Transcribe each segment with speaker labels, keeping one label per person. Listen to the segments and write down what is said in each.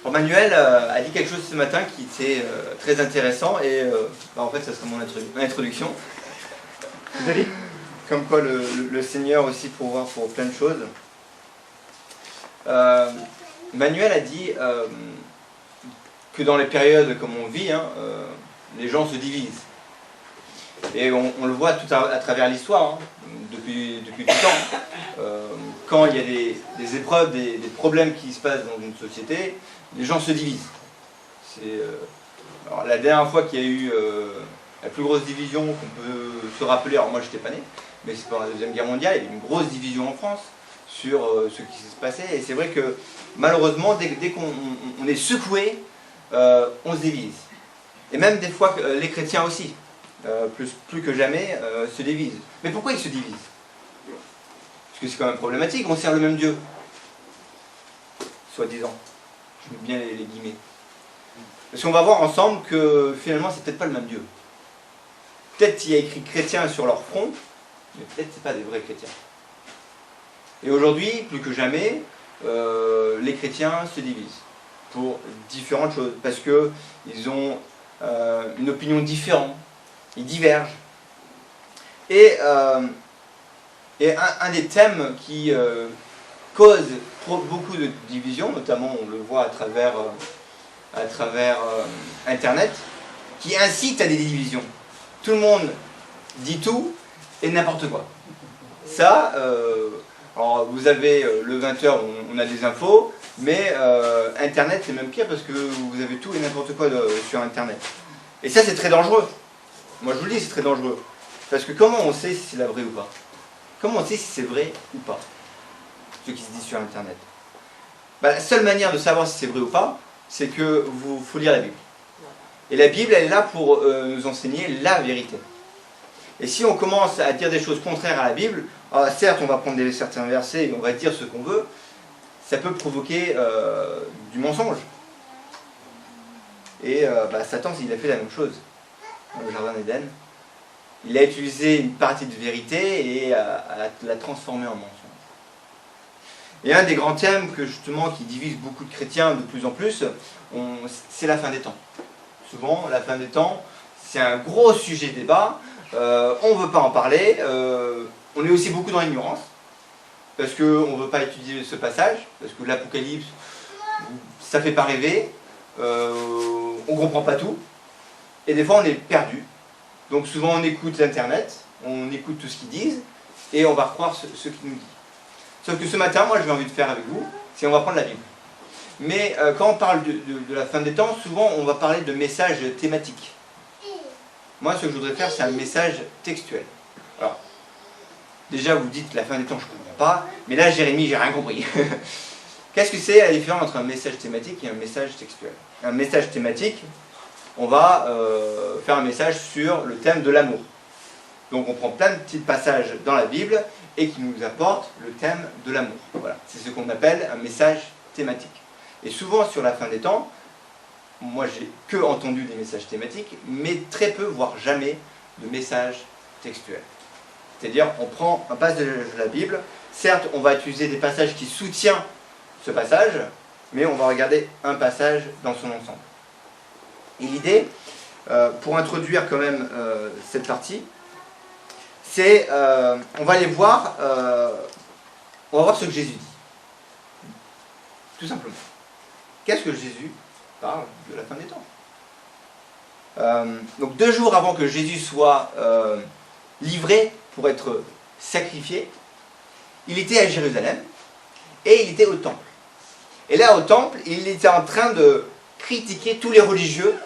Speaker 1: Emmanuel a dit quelque chose ce matin qui était très intéressant et en fait ça sera mon introduction. Vous allez comme quoi le Seigneur aussi pourvoit pour plein de choses. Emmanuel a dit que dans les périodes comme on vit, les gens se divisent. Et on le voit tout à travers l'histoire, depuis tout le temps. Quand il y a des épreuves, des problèmes qui se passent dans une société, les gens se divisent. Alors, la dernière fois qu'il y a eu la plus grosse division qu'on peut se rappeler, alors moi j'étais pas né, mais c'est pendant la Deuxième Guerre mondiale, il y a eu une grosse division en France sur ce qui se passait. Et c'est vrai que malheureusement, dès qu'on est secoué, on se divise. Et même des fois, les chrétiens aussi. Plus que jamais, se divisent. Mais pourquoi ils se divisent? Parce que c'est quand même problématique, on sert le même Dieu. Soi-disant. Je mets bien les guillemets. Parce qu'on va voir ensemble que finalement, c'est peut-être pas le même Dieu. Peut-être qu'il y a écrit chrétien sur leur front, mais peut-être c'est pas des vrais chrétiens. Et aujourd'hui, plus que jamais, les chrétiens se divisent. Pour différentes choses. Parce qu'ils ont une opinion différente. Ils divergent. Et un des thèmes qui cause beaucoup de divisions, notamment on le voit à travers Internet, qui incite à des divisions. Tout le monde dit tout et n'importe quoi. Ça, alors vous avez le 20h, on a des infos, mais Internet c'est même pire parce que vous avez tout et n'importe quoi sur Internet. Et ça c'est très dangereux. Moi je vous le dis, c'est très dangereux. Parce que comment on sait si c'est la vraie ou pas? Comment on sait si c'est vrai ou pas? Ce qui se dit sur Internet. La seule manière de savoir si c'est vrai ou pas, c'est que faut lire la Bible. Et la Bible, elle est là pour nous enseigner la vérité. Et si on commence à dire des choses contraires à la Bible, certes on va prendre certains versets et on va dire ce qu'on veut, ça peut provoquer du mensonge. Et Satan, il a fait la même chose dans le jardin d'Éden. Il a utilisé une partie de vérité et l'a transformée en mensonge. Et un des grands thèmes qui divise beaucoup de chrétiens de plus en plus, c'est la fin des temps. Souvent, la fin des temps, c'est un gros sujet de débat. On ne veut pas en parler. On est aussi beaucoup dans l'ignorance. Parce qu'on ne veut pas étudier ce passage. Parce que l'Apocalypse, ça ne fait pas rêver. On ne comprend pas tout. Et des fois, on est perdu. Donc souvent, on écoute l'Internet, on écoute tout ce qu'ils disent, et on va croire ce qu'ils nous disent. Sauf que ce matin, moi, j'ai envie de faire avec vous, c'est on va prendre la Bible. Mais quand on parle de la fin des temps, souvent, on va parler de messages thématiques. Moi, ce que je voudrais faire, c'est un message textuel. Alors, déjà, vous dites la fin des temps, je ne comprends pas, mais là, Jérémie, j'ai rien compris. Qu'est-ce que c'est la différence entre un message thématique et un message textuel? Un message thématique, on va faire un message sur le thème de l'amour. Donc on prend plein de petits passages dans la Bible et qui nous apportent le thème de l'amour. Voilà, c'est ce qu'on appelle un message thématique. Et souvent sur la fin des temps, moi j'ai que entendu des messages thématiques, mais très peu, voire jamais, de messages textuels. C'est-à-dire on prend un passage de la Bible, certes on va utiliser des passages qui soutiennent ce passage, mais on va regarder un passage dans son ensemble. Et l'idée, pour introduire quand même cette partie, c'est, on va aller voir, on va voir ce que Jésus dit. Tout simplement. Qu'est-ce que Jésus parle de la fin des temps? Donc 2 jours avant que Jésus soit livré pour être sacrifié, il était à Jérusalem et il était au temple. Et là, au temple, il était en train de critiquer tous les religieux,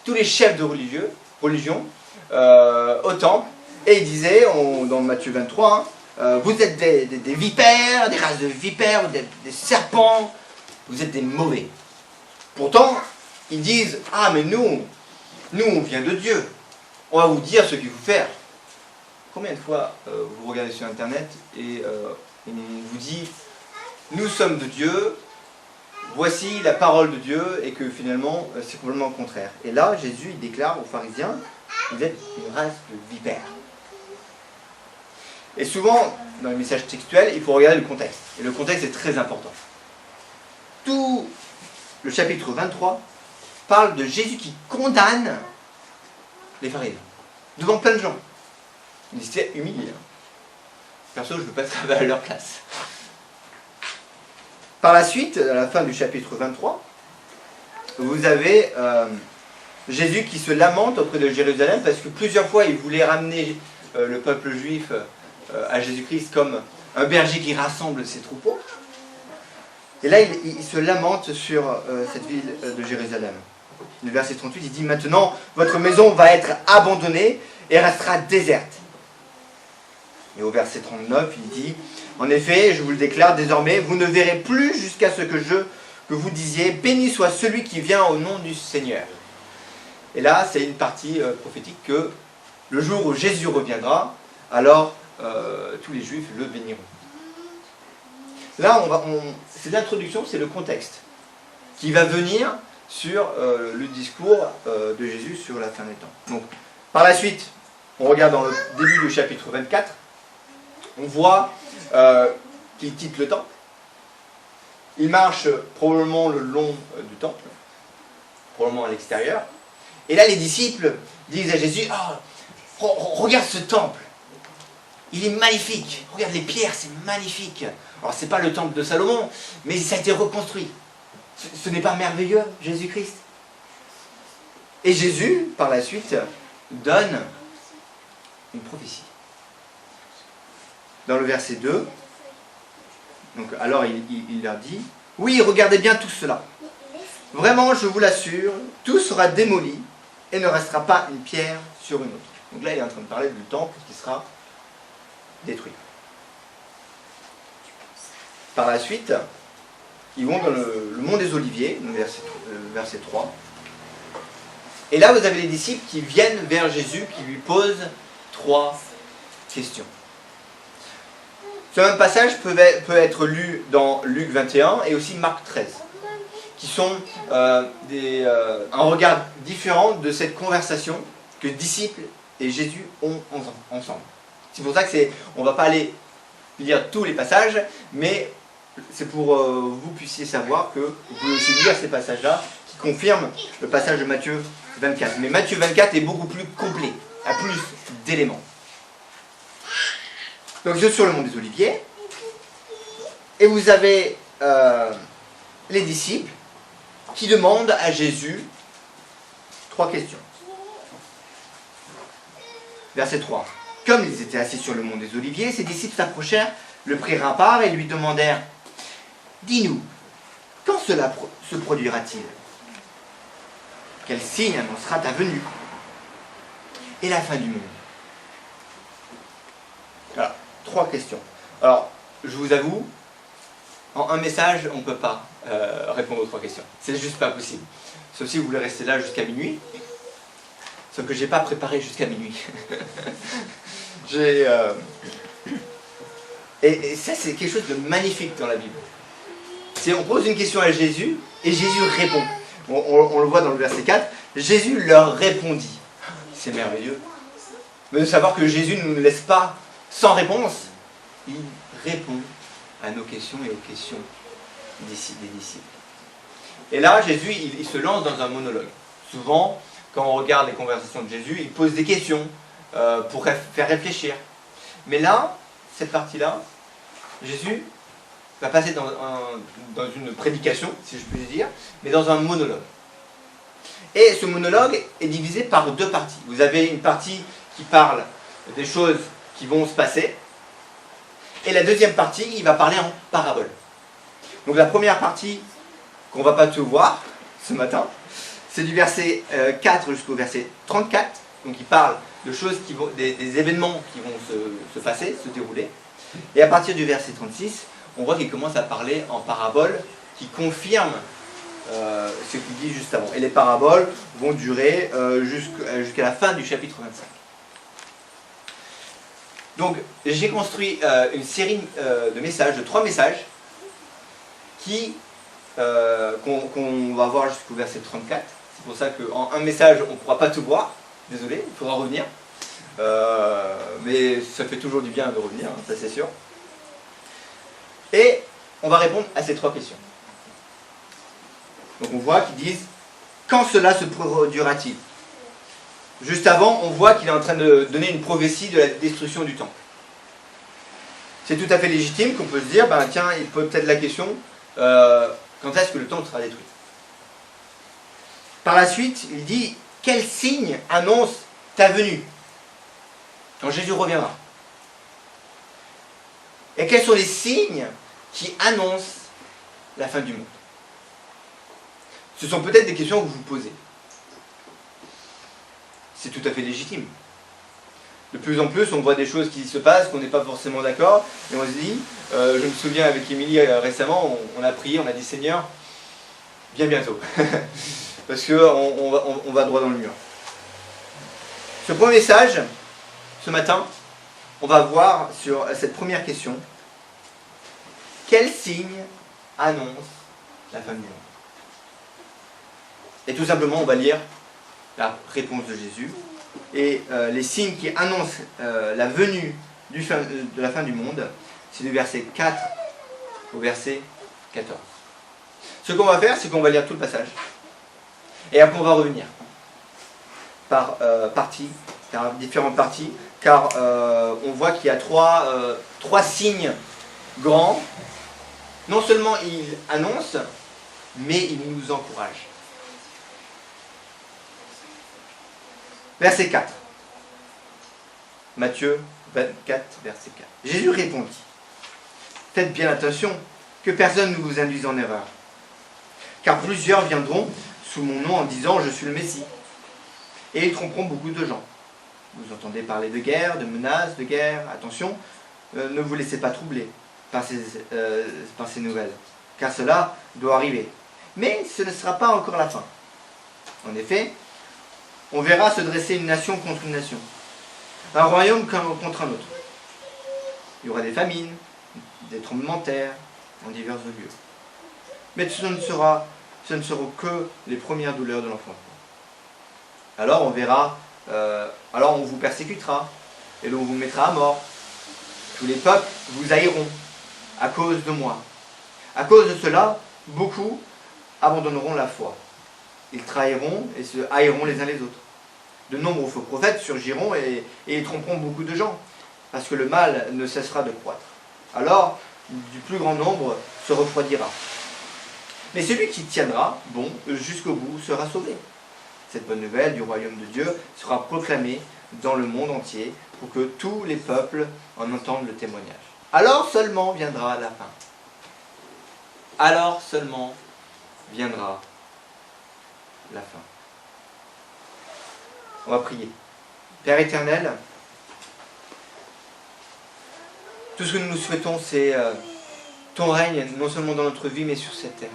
Speaker 1: tous les chefs de religion au temple, et il disait, dans Matthieu 23, vous êtes des vipères, des races de vipères, vous êtes des serpents, vous êtes des mauvais. Pourtant, ils disent, ah mais nous on vient de Dieu, on va vous dire ce qu'il faut faire. Combien de fois vous regardez sur Internet et on vous dit, nous sommes de Dieu, voici la parole de Dieu, et que finalement c'est complètement le contraire. Et là, Jésus il déclare aux pharisiens, vous êtes une race de vipères. Et souvent, dans les messages textuels, il faut regarder le contexte. Et le contexte est très important. Tout le chapitre 23, parle de Jésus qui condamne les pharisiens, devant plein de gens. Ils étaient humiliés. Perso, je ne veux pas travailler à leur place. Par la suite, à la fin du chapitre 23, vous avez Jésus qui se lamente auprès de Jérusalem parce que plusieurs fois il voulait ramener le peuple juif à Jésus-Christ comme un berger qui rassemble ses troupeaux. Et là, il se lamente sur cette ville de Jérusalem. Le verset 38, il dit « Maintenant, votre maison va être abandonnée et restera déserte. » Et au verset 39, il dit « En effet, je vous le déclare, désormais, vous ne verrez plus jusqu'à ce que vous disiez « Béni soit celui qui vient au nom du Seigneur. » Et là, c'est une partie prophétique que le jour où Jésus reviendra, alors tous les Juifs le béniront. Là, c'est l'introduction, c'est le contexte qui va venir sur le discours de Jésus sur la fin des temps. Donc, par la suite, on regarde dans le début du chapitre 24, on voit qu'il quitte le temple. Il marche probablement le long du temple, probablement à l'extérieur. Et là, les disciples disent à Jésus, « Oh, regarde ce temple, il est magnifique, regarde les pierres, c'est magnifique. » Alors, ce n'est pas le temple de Salomon, mais ça a été reconstruit. Ce n'est pas merveilleux, Jésus-Christ? Et Jésus, par la suite, donne une prophétie. Dans le verset 2, donc, alors il leur dit, « Oui, regardez bien tout cela. Vraiment, je vous l'assure, tout sera démoli et ne restera pas une pierre sur une autre. » Donc là, il est en train de parler du temple qui sera détruit. Par la suite, ils vont dans le mont des Oliviers, verset 3. Et là, vous avez les disciples qui viennent vers Jésus, qui lui posent 3 questions. Ce même passage peut être lu dans Luc 21 et aussi Marc 13, qui sont un regard différent de cette conversation que disciples et Jésus ont ensemble. C'est pour ça on ne va pas aller lire tous les passages, mais c'est pour que vous puissiez savoir que vous pouvez aussi lire ces passages-là qui confirment le passage de Matthieu 24. Mais Matthieu 24 est beaucoup plus complet, a plus d'éléments. Donc je suis sur le mont des Oliviers, et vous avez les disciples qui demandent à Jésus 3 questions. Verset 3. Comme ils étaient assis sur le mont des Oliviers, ses disciples s'approchèrent, le prirent à part et lui demandèrent « Dis-nous, quand cela se produira-t-il? Quel signe annoncera ta venue et la fin du monde ?» Voilà, 3 questions. Alors, je vous avoue, en un message, on ne peut pas répondre aux 3 questions. C'est juste pas possible. Sauf si vous voulez rester là jusqu'à minuit. Sauf que je n'ai pas préparé jusqu'à minuit. Et ça, c'est quelque chose de magnifique dans la Bible. On pose une question à Jésus, et Jésus répond. On le voit dans le verset 4. Jésus leur répondit. C'est merveilleux. Mais de savoir que Jésus ne nous laisse pas sans réponse. Il répond à nos questions et aux questions des disciples. Et là, Jésus, il se lance dans un monologue. Souvent, quand on regarde les conversations de Jésus, il pose des questions pour faire réfléchir. Mais là, cette partie-là, Jésus va passer dans une prédication, si je puis dire, mais dans un monologue. Et ce monologue est divisé par 2 parties. Vous avez une partie qui parle des choses qui vont se passer, et la deuxième partie, il va parler en parabole. Donc la première partie, qu'on ne va pas tout voir ce matin, c'est du verset 4 jusqu'au verset 34. Donc il parle de choses des événements qui vont se passer, se dérouler. Et à partir du verset 36, on voit qu'il commence à parler en parabole qui confirme ce qu'il dit juste avant. Et les paraboles vont durer jusqu'à la fin du chapitre 25. Donc j'ai construit une série de messages, de 3 messages, qu'on va voir jusqu'au verset 34. C'est pour ça qu'en un message, on ne pourra pas tout voir. Désolé, il faudra revenir. Mais ça fait toujours du bien de revenir, hein, ça c'est sûr. Et on va répondre à ces 3 questions. Donc on voit qu'ils disent « Quand cela se produira-t-il » Juste avant, on voit qu'il est en train de donner une prophétie de la destruction du temple. C'est tout à fait légitime qu'on peut se dire, ben, tiens, il pose peut-être la question, quand est-ce que le temple sera détruit? Par la suite, il dit, quel signe annonce ta venue quand Jésus reviendra? Et quels sont les signes qui annoncent la fin du monde? Ce sont peut-être des questions que vous vous posez. C'est tout à fait légitime. De plus en plus, on voit des choses qui se passent, qu'on n'est pas forcément d'accord, et on se dit, je me souviens avec Émilie récemment, on a prié, on a dit Seigneur, viens bientôt. Parce qu'on va droit dans le mur. Ce premier message, ce matin, on va voir sur cette première question, quel signe annonce la fin du monde? Et tout simplement, on va lire la réponse de Jésus. Et les signes qui annoncent la venue de la fin du monde, c'est du verset 4 au verset 14. Ce qu'on va faire, c'est qu'on va lire tout le passage. Et après, on va revenir par parties, par différentes parties, car on voit qu'il y a trois signes grands. Non seulement il annonce, mais il nous encourage. Verset 4. Matthieu 24, verset 4. Jésus répondit, « Faites bien attention que personne ne vous induise en erreur. Car plusieurs viendront sous mon nom en disant « Je suis le Messie ». Et ils tromperont beaucoup de gens. Vous entendez parler de guerre, de menaces, de guerre. Attention, ne vous laissez pas troubler par ces nouvelles, car cela doit arriver. Mais ce ne sera pas encore la fin. En effet, on verra se dresser une nation contre une nation, un royaume contre un autre. Il y aura des famines, des tremblements de terre, en divers lieux. Mais ce ne seront que les premières douleurs de l'enfantement. Alors on verra, alors on vous persécutera, et l'on vous mettra à mort. Tous les peuples vous haïront à cause de moi. À cause de cela, beaucoup abandonneront la foi. Ils trahiront et se haïront les uns les autres. De nombreux faux prophètes surgiront et ils tromperont beaucoup de gens, parce que le mal ne cessera de croître. Alors, du plus grand nombre se refroidira. Mais celui qui tiendra bon jusqu'au bout sera sauvé. Cette bonne nouvelle du royaume de Dieu sera proclamée dans le monde entier pour que tous les peuples en entendent le témoignage. Alors seulement viendra la fin. Alors seulement viendra la fin. On va prier. Père éternel, tout ce que nous souhaitons, c'est ton règne, non seulement dans notre vie, mais sur cette terre.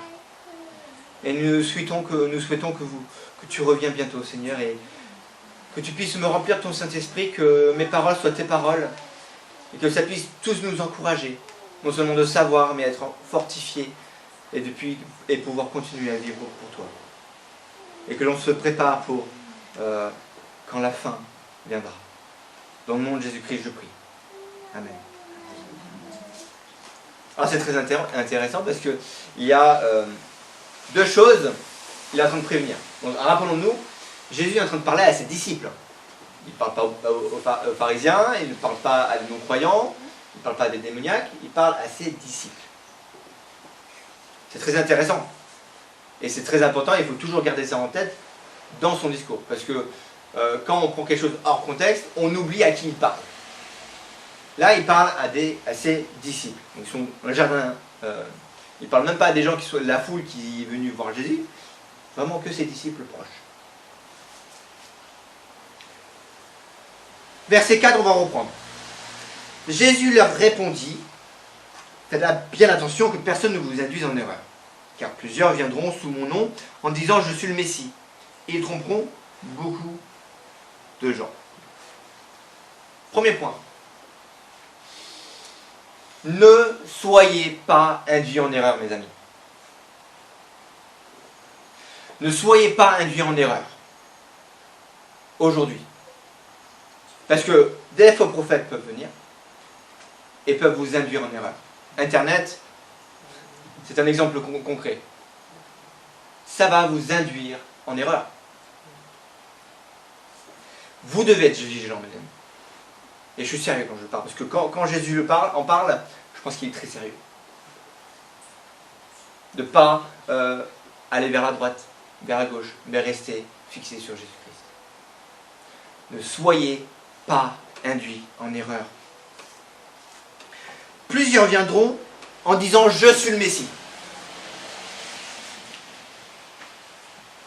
Speaker 1: Et nous souhaitons que tu reviens bientôt, Seigneur, et que tu puisses me remplir de ton Saint-Esprit, que mes paroles soient tes paroles, et que ça puisse tous nous encourager, non seulement de savoir, mais être fortifiés, et pouvoir continuer à vivre pour toi. Et que l'on se prépare pour quand la fin viendra. Dans le nom de Jésus-Christ, je prie. Amen. Alors c'est très intéressant parce qu'il y a deux choses qu'il est en train de prévenir. Donc, rappelons-nous, Jésus est en train de parler à ses disciples. Il ne parle pas aux pharisiens, il ne parle pas à des non-croyants, il ne parle pas à des démoniaques, il parle à ses disciples. C'est très intéressant. Et c'est très important, il faut toujours garder ça en tête dans son discours. Parce que quand on prend quelque chose hors contexte, on oublie à qui il parle. Là, il parle à ses disciples. Ils sont dans le jardin. Il ne parle même pas à des gens qui sont la foule qui est venue voir Jésus. Vraiment que ses disciples proches. Verset 4, on va reprendre. Jésus leur répondit, faites bien attention que personne ne vous induise en erreur. Car plusieurs viendront sous mon nom en disant je suis le Messie. Et ils tromperont beaucoup de gens. Premier point. Ne soyez pas induits en erreur, mes amis. Ne soyez pas induits en erreur. Aujourd'hui. Parce que des faux prophètes peuvent venir et peuvent vous induire en erreur. Internet, c'est un exemple concret. ça va vous induire en erreur. Vous devez être vigilant, mes amis. Et je suis sérieux quand je parle, parce que quand Jésus en parle, je pense qu'il est très sérieux. De ne pas aller vers la droite, vers la gauche, mais rester fixé sur Jésus-Christ. Ne soyez pas induits en erreur. Plusieurs viendront en disant « Je suis le Messie ».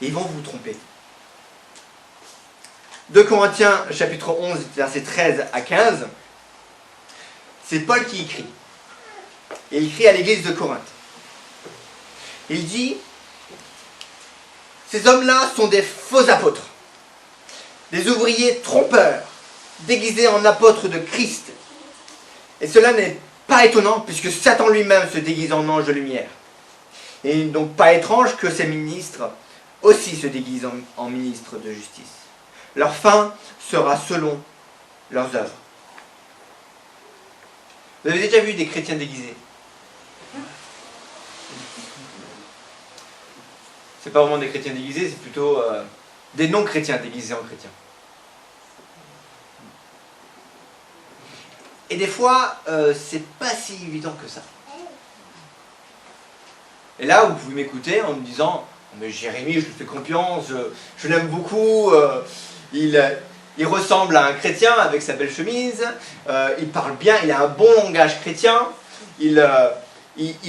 Speaker 1: Ils vont vous tromper. 2 Corinthiens chapitre 11, versets 13 à 15, c'est Paul qui écrit. Et il écrit à l'église de Corinthe. Il dit « Ces hommes-là sont des faux apôtres, des ouvriers trompeurs, déguisés en apôtres de Christ. Et cela n'est pas étonnant, puisque Satan lui-même se déguise en ange de lumière. Et donc pas étrange que ces ministres aussi se déguisent en ministres de justice. Leur fin sera selon leurs œuvres. » Vous avez déjà vu des chrétiens déguisés? C'est pas vraiment des chrétiens déguisés, c'est plutôt des non-chrétiens déguisés en chrétiens. Et des fois, c'est pas si évident que ça. Et là, vous pouvez m'écouter en me disant « Mais Jérémie, je lui fais confiance, je l'aime beaucoup, il ressemble à un chrétien avec sa belle chemise, il parle bien, il a un bon langage chrétien, il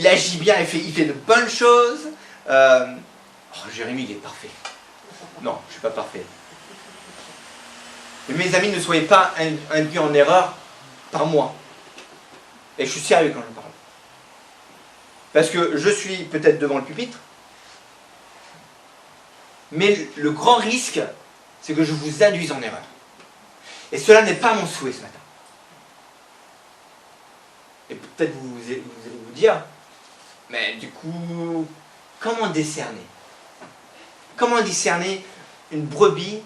Speaker 1: agit bien, il fait de bonnes choses. Jérémie, il est parfait. » Non, je ne suis pas parfait. Mais mes amis, ne soyez pas induits en erreur par moi. Et je suis sérieux quand je parle. Parce que je suis peut-être devant le pupitre, mais le grand risque, c'est que je vous induise en erreur. Et cela n'est pas mon souhait ce matin. Et peut-être vous allez vous dire, mais du coup, comment discerner? Comment discerner une brebis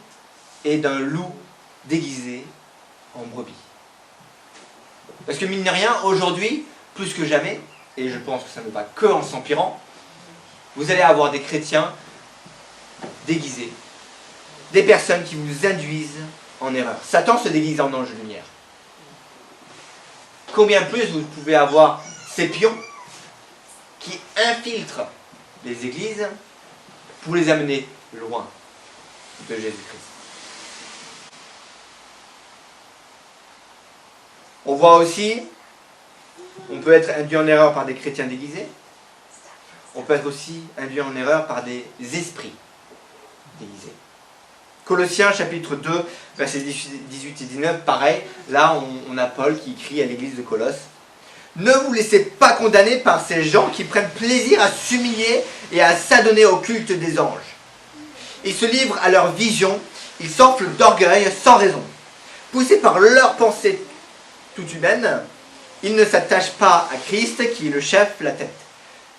Speaker 1: et d'un loup déguisé en brebis? Parce que mine de rien, aujourd'hui, plus que jamais, et je pense que ça ne va que en s'empirant, vous allez avoir des chrétiens déguisés, des personnes qui vous induisent en erreur. Satan se déguise en ange de lumière. Combien plus vous pouvez avoir ces pions qui infiltrent les églises pour les amener loin de Jésus-Christ. On voit aussi, on peut être induit en erreur par des chrétiens déguisés, on peut être aussi induit en erreur par des esprits déguisés. Colossiens chapitre 2, versets 18 et 19, pareil, là on a Paul qui écrit à l'église de Colosse. Ne vous laissez pas condamner par ces gens qui prennent plaisir à s'humilier et à s'adonner au culte des anges. Ils se livrent à leur vision, ils s'enflent d'orgueil sans raison. Poussés par leurs pensées toute humaine, ils ne s'attachent pas à Christ qui est le chef, la tête.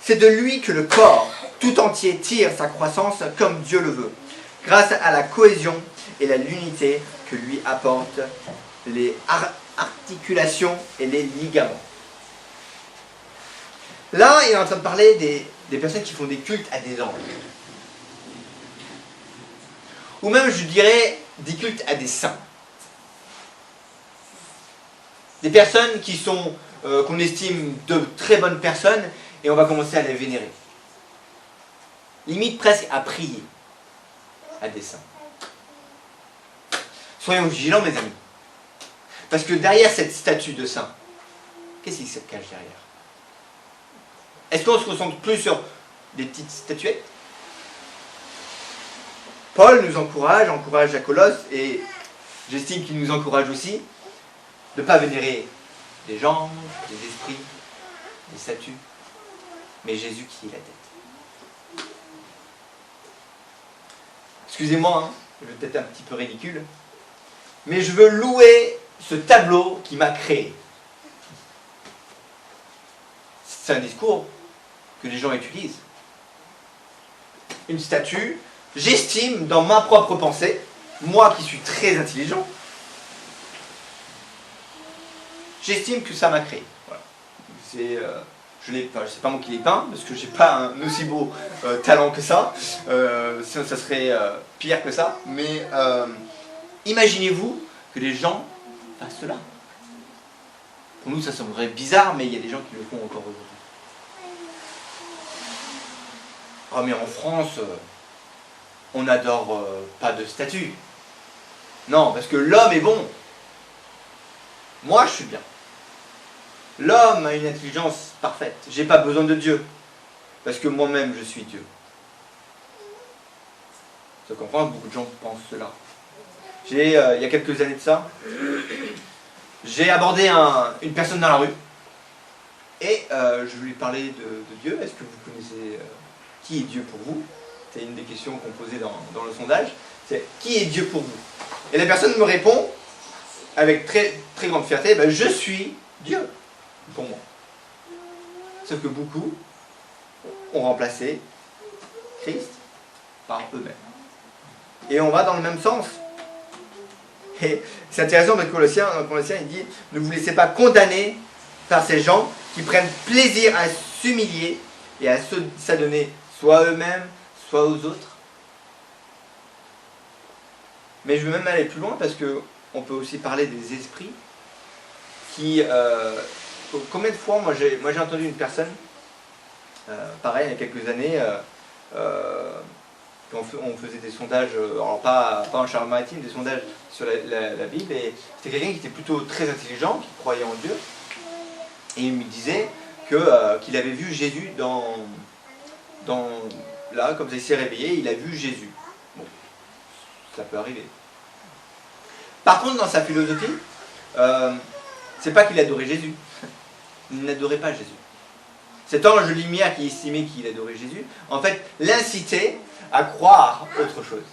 Speaker 1: C'est de lui que le corps tout entier tire sa croissance comme Dieu le veut, grâce à la cohésion et à l'unité que lui apportent les articulations et les ligaments. Là, il est en train de parler des personnes qui font des cultes à des anges. Ou même, je dirais, des cultes à des saints. Des personnes qui sont, qu'on estime de très bonnes personnes, et on va commencer à les vénérer. Limite presque à prier à des saints. Soyons vigilants, mes amis. Parce que derrière cette statue de saint, qu'est-ce qui se cache derrière? Est-ce qu'on se concentre plus sur des petites statuettes? Paul nous encourage à Colosse, et j'estime qu'il nous encourage aussi, de ne pas vénérer des gens, des esprits, des statues, mais Jésus qui est la tête. Excusez-moi, hein, je vais peut-être un petit peu ridicule, mais je veux louer ce tableau qui m'a créé. C'est un discours que les gens utilisent. Une statue, j'estime dans ma propre pensée, moi qui suis très intelligent, j'estime que ça m'a créé. Voilà. c'est pas moi qui l'ai peint, parce que j'ai pas un aussi beau talent que ça. Sinon, ça serait pire que ça. Mais imaginez-vous que les gens fassent cela. Pour nous, ça semblerait bizarre, mais il y a des gens qui le font encore aujourd'hui. Ah, mais en France, on n'adore pas de statue. Non, parce que l'homme est bon. Moi, je suis bien. L'homme a une intelligence parfaite. J'ai pas besoin de Dieu. Parce que moi-même, je suis Dieu. Sauf qu'en France, beaucoup de gens pensent cela. Il y a quelques années de ça, j'ai abordé une personne dans la rue. Et je lui ai parlé de Dieu. Est-ce que vous connaissez qui est Dieu pour vous? C'est une des questions qu'on posait dans le sondage. C'est qui est Dieu pour vous? Et la personne me répond avec très, très grande fierté, ben, je suis Dieu pour moi. Sauf que beaucoup ont remplacé Christ par eux-mêmes. Et on va dans le même sens. Et c'est intéressant parce que Colossiens, il dit, ne vous laissez pas condamner par ces gens qui prennent plaisir à s'humilier et à s'adonner soit à eux-mêmes, soit aux autres. Mais je veux même aller plus loin parce qu'on peut aussi parler des esprits qui... combien de fois, moi j'ai entendu une personne, pareil, il y a quelques années, on faisait des sondages, alors pas en Charente-Maritime, des sondages sur la Bible, et c'était quelqu'un qui était plutôt très intelligent, qui croyait en Dieu, et il me disait qu'il avait vu Jésus là, comme ça il s'est réveillé, il a vu Jésus. Bon, ça peut arriver. Par contre, dans sa philosophie, c'est pas qu'il adorait Jésus. Il n'adorait pas Jésus. Cet ange de lumière qui estimait qu'il adorait Jésus, en fait, l'incitait à croire autre chose.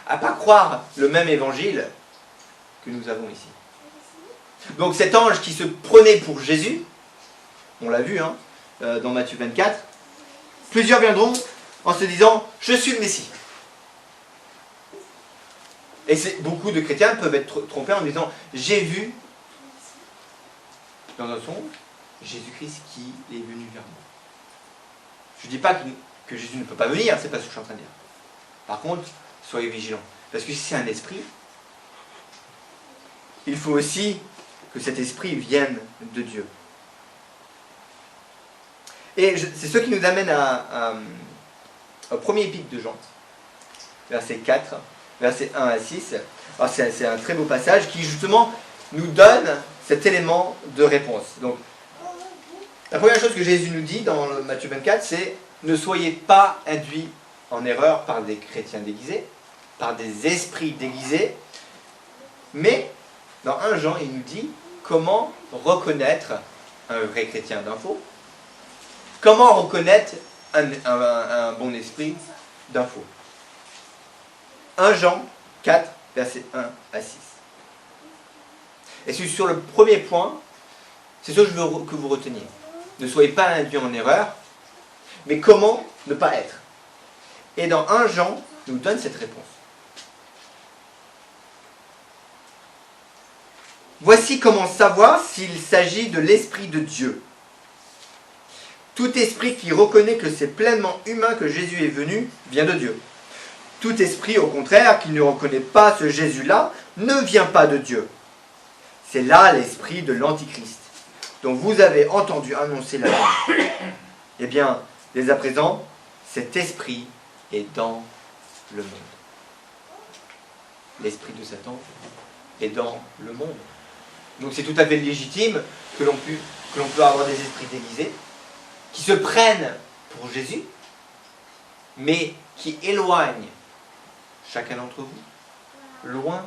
Speaker 1: À ne pas croire le même évangile que nous avons ici. Donc cet ange qui se prenait pour Jésus, on l'a vu dans Matthieu 24, plusieurs viendront en se disant « Je suis le Messie ». Et beaucoup de chrétiens peuvent être trompés en disant « J'ai vu dans un songe Jésus-Christ qui est venu vers moi ». Je ne dis pas que Jésus ne peut pas venir, c'est pas ce que je suis en train de dire. Par contre, soyez vigilants. Parce que si c'est un esprit, il faut aussi que cet esprit vienne de Dieu. Et c'est ce qui nous amène au premier épître de Jean, verset 4, verset 1 à 6. Alors c'est un très beau passage qui justement nous donne cet élément de réponse. Donc, la première chose que Jésus nous dit dans Matthieu 24, c'est « Ne soyez pas induits en erreur par des chrétiens déguisés, par des esprits déguisés. » Mais, dans 1 Jean, il nous dit comment reconnaître un vrai chrétien d'un faux. Comment reconnaître un bon esprit d'un faux. 1 Jean 4, versets 1 à 6. Et sur le premier point, c'est ce que je veux que vous reteniez. Ne soyez pas induits en erreur, mais comment ne pas être. Et dans 1 Jean, il nous donne cette réponse. Voici comment savoir s'il s'agit de l'Esprit de Dieu. Tout esprit qui reconnaît que c'est pleinement humain que Jésus est venu vient de Dieu. Tout esprit, au contraire, qui ne reconnaît pas ce Jésus-là, ne vient pas de Dieu. C'est là l'esprit de l'Antichrist, dont vous avez entendu annoncer la venue. Eh bien, dès à présent, cet esprit est dans le monde. L'esprit de Satan est dans le monde. Donc c'est tout à fait légitime que l'on peut avoir des esprits déguisés qui se prennent pour Jésus, mais qui éloignent chacun d'entre vous loin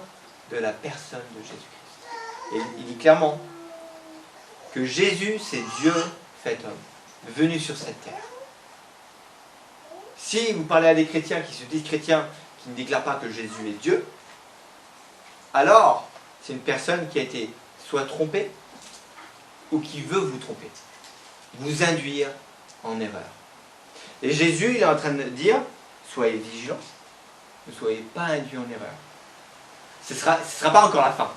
Speaker 1: de la personne de Jésus-Christ. Et il dit clairement que Jésus, c'est Dieu fait homme, venu sur cette terre. Si vous parlez à des chrétiens qui se disent chrétiens, qui ne déclarent pas que Jésus est Dieu, alors c'est une personne qui a été soit trompée, ou qui veut vous tromper, vous induire en erreur. Et Jésus, il est en train de dire, soyez vigilants, ne soyez pas induits en erreur. Ce sera pas encore la fin.